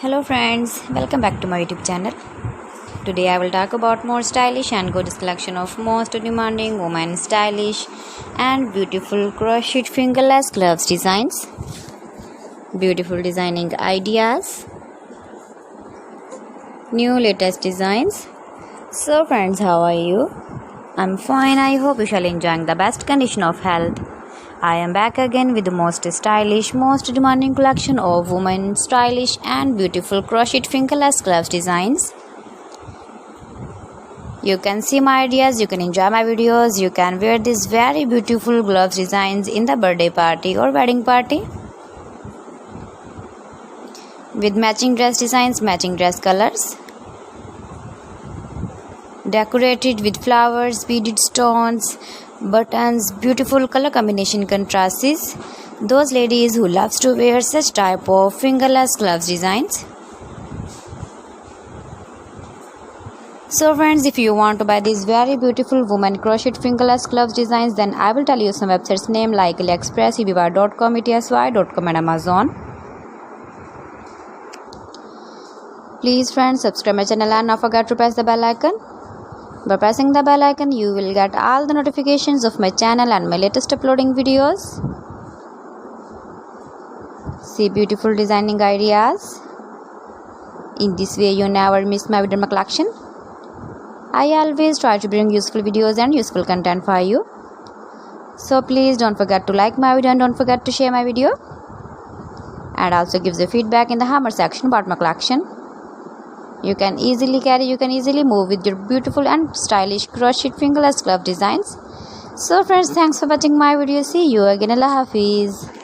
Hello friends, welcome back to my YouTube channel. Today I will talk about more stylish and gorgeous collection of most demanding women stylish and beautiful crochet fingerless gloves designs. Beautiful designing ideas. New latest designs. So friends, how are you? I'm fine. I hope you shall enjoying the best condition of health. I am back again with the most stylish, most demanding collection of women stylish and beautiful crochet fingerless gloves designs. You can see my ideas, you can enjoy my videos, you can wear these very beautiful gloves designs in the birthday party or wedding party. With matching dress designs, matching dress colors. Decorated with flowers, beaded stones, buttons, beautiful color combination contrasts. Those ladies who loves to wear such type of fingerless gloves designs. So friends, if you want to buy these very beautiful woman crochet fingerless gloves designs, then I will tell you some websites name like AliExpress, eBay.com, etsy.com and Amazon. Please friends, subscribe my channel and not forget to press the bell icon. By pressing the bell icon, you will get all the notifications of my channel and my latest uploading videos. See beautiful designing ideas. In this way, you never miss my video collection. I always try to bring useful videos and useful content for you. So please don't forget to like my video and don't forget to share my video. And also give the feedback in the hammer section about my collection. You can easily carry, you can easily move with your beautiful and stylish crochet fingerless glove designs. So friends, thanks for watching my video. See you again. Allah Hafiz.